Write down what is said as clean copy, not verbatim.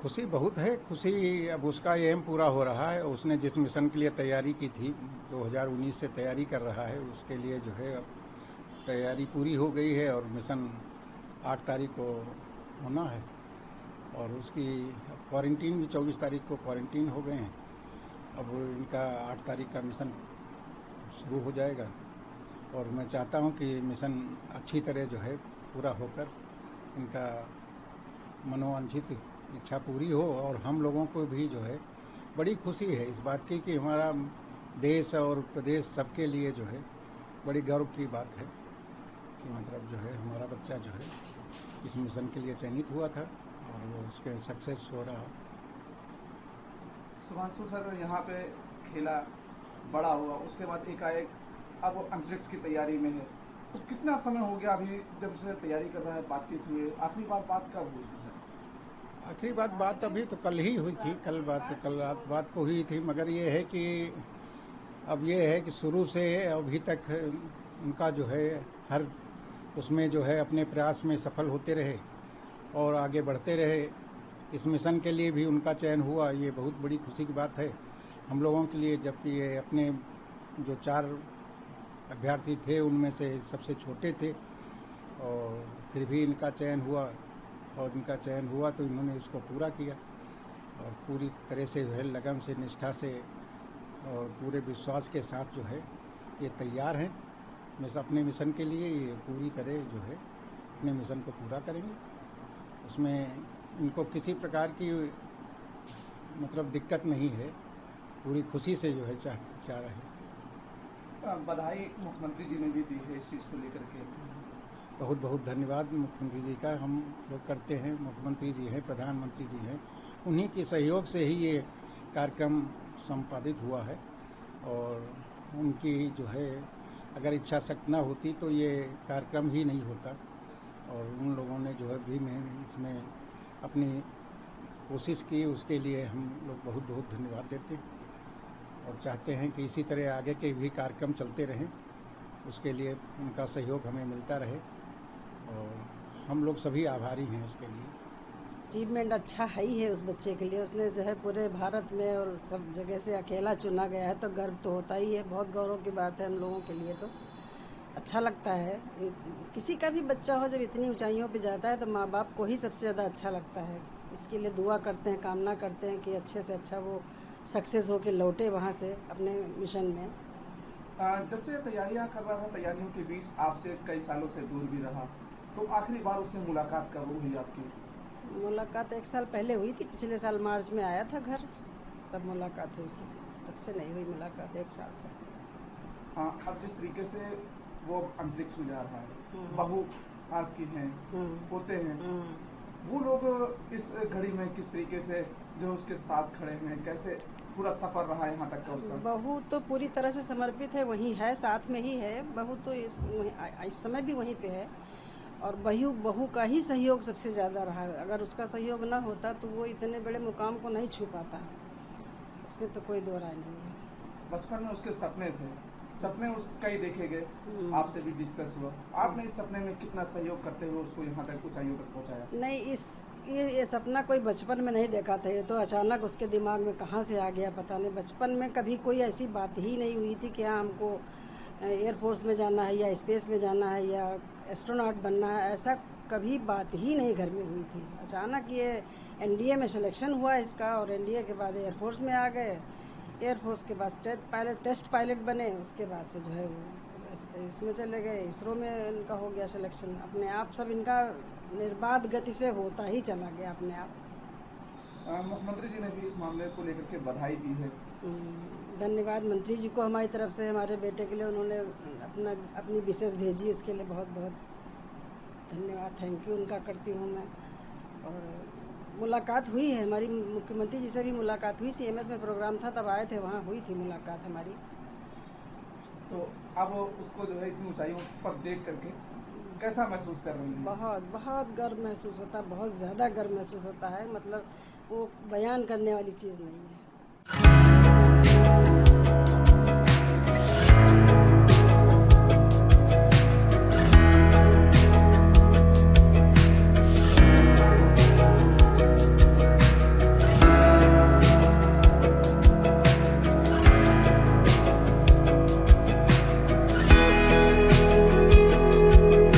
खुशी बहुत है। खुशी अब उसका एम पूरा हो रहा है। उसने जिस मिशन के लिए तैयारी की थी, 2019 से तैयारी कर रहा है, उसके लिए जो है अब तैयारी पूरी हो गई है और मिशन 8 तारीख को होना है। और उसकी क्वारंटीन भी 24 तारीख को क्वारंटीन हो गए हैं। अब इनका 8 तारीख का मिशन शुरू हो जाएगा और मैं चाहता हूं कि मिशन अच्छी तरह जो है पूरा होकर इनका मनोवांछित इच्छा पूरी हो। और हम लोगों को भी जो है बड़ी खुशी है इस बात की कि हमारा देश और प्रदेश सबके लिए जो है बड़ी गर्व की बात है कि मतलब जो है हमारा बच्चा जो है इस मिशन के लिए चयनित हुआ था और वो उसके सक्सेस हो रहा। सुभांशु सर यहाँ पे खेला, बड़ा हुआ, उसके बाद एकाएक अब वो अंतरिक्ष की तैयारी में है, तो कितना समय हो गया अभी जब से तैयारी कर रहा है? बातचीत हुई, आखिरी बार बात कब हुई थी सर? आखिरी बात अभी तो कल ही हुई थी। कल रात बात को हुई थी। मगर ये है कि अब ये है कि शुरू से अभी तक उनका जो है हर उसमें जो है अपने प्रयास में सफल होते रहे और आगे बढ़ते रहे। इस मिशन के लिए भी उनका चयन हुआ, ये बहुत बड़ी खुशी की बात है हम लोगों के लिए। जबकि ये अपने जो 4 अभ्यर्थी थे उनमें से सबसे छोटे थे और फिर भी इनका चयन हुआ और इनका चयन हुआ तो इन्होंने उसको पूरा किया और पूरी तरह से जो है लगन से, निष्ठा से और पूरे विश्वास के साथ जो है ये तैयार हैं अपने मिशन के लिए। ये पूरी तरह जो है अपने मिशन को पूरा करेंगे। उसमें इनको किसी प्रकार की मतलब दिक्कत नहीं है, पूरी खुशी से जो है चाह रहे हैं। बधाई मुख्यमंत्री जी ने भी दी है इस चीज़ को लेकर के। बहुत बहुत धन्यवाद मुख्यमंत्री जी का हम लोग करते हैं। मुख्यमंत्री जी हैं, प्रधानमंत्री जी हैं, उन्हीं के सहयोग से ही ये कार्यक्रम संपादित हुआ है। और उनकी जो है अगर इच्छा शक्ति न होती तो ये कार्यक्रम ही नहीं होता। और उन लोगों ने जो है भी मैं इसमें अपनी कोशिश की, उसके लिए हम लोग बहुत बहुत धन्यवाद देते हैं और चाहते हैं कि इसी तरह आगे के भी कार्यक्रम चलते रहें, उसके लिए उनका सहयोग हमें मिलता रहे और हम लोग सभी आभारी हैं इसके लिए। अचीवमेंट अच्छा है ही है उस बच्चे के लिए। उसने जो है पूरे भारत में और सब जगह से अकेला चुना गया है तो गर्व तो होता ही है। बहुत गौरव की बात है हम लोगों के लिए। तो अच्छा लगता है, किसी का भी बच्चा हो जब इतनी ऊंचाइयों पे जाता है तो माँ बाप को ही सबसे ज़्यादा अच्छा लगता है। इसके लिए दुआ करते हैं, कामना करते हैं कि अच्छे से अच्छा वो सक्सेस होकर लौटे वहाँ से अपने मिशन में। जब से तैयारियां कर रहा था, तैयारियों के बीच आपसे कई सालों से दूर भी रहा, तो आखिरी बार उससे मुलाकात कब हुई आपकी? मुलाकात 1 साल पहले हुई थी, पिछले साल मार्च में आया था घर, तब मुलाकात हुई थी। तब से नहीं हुई मुलाकात 1 साल से। अब जिस तरीके से वो अंतरिक्ष में जा रहा है, बहू आपकी हैं, पोते हैं, वो लोग इस घड़ी में किस तरीके से जो उसके साथ खड़े हैं, कैसे पूरा सफर रहा यहाँ तक का उसका? बहू तो पूरी तरह से समर्पित है, वहीं है, साथ में ही है। बहू तो इस समय भी वहीं पे है और बहू का ही सहयोग सबसे ज़्यादा रहा है। अगर उसका सहयोग ना होता तो वो इतने बड़े मुकाम को नहीं छू पाता, इसमें तो कोई दो राय नहीं है। बचपन में उसके सपने थे, सपने उसका ही देखे गए, आपसे भी डिस्कस हुआ, आपने इस सपने में कितना सहयोग करते हुए उसको यहाँ तक ऊंचाइयों तक पहुँचाया? नहीं, ये सपना कोई बचपन में नहीं देखा था। ये तो अचानक उसके दिमाग में कहाँ से आ गया पता नहीं। बचपन में कभी कोई ऐसी बात ही नहीं हुई थी कि हाँ हमको एयरफोर्स में जाना है या स्पेस में जाना है या एस्ट्रोनॉट बनना है, ऐसा कभी बात ही नहीं घर में हुई थी। अचानक ये एनडीए में सिलेक्शन हुआ इसका और एनडीए के बाद एयरफोर्स में आ गए। एयरफोर्स के बाद टेस्ट पायलट बने, उसके बाद से जो है वो इसमें चले गए, इसरो में इनका हो गया सिलेक्शन। अपने आप सब इनका निर्बाध गति से होता ही चला गया अपने आप। मुख्यमंत्री जी ने भी इस मामले को लेकर के बधाई दी है। धन्यवाद मंत्री जी को हमारी तरफ से। हमारे बेटे के लिए उन्होंने अपनी विशेष भेजी, उसके लिए बहुत बहुत धन्यवाद, थैंक यू उनका करती हूँ मैं। और मुलाकात हुई है हमारी, मुख्यमंत्री जी से भी मुलाकात हुई। CMS में प्रोग्राम था तब आए थे, वहाँ हुई थी मुलाकात हमारी। तो अब उसको जो है इतनी ऊंचाइयों पर देख करके कैसा महसूस कर रही हैं? बहुत बहुत गर्व महसूस होता है, बहुत ज़्यादा गर्व महसूस होता है। मतलब वो बयान करने वाली चीज़ नहीं है।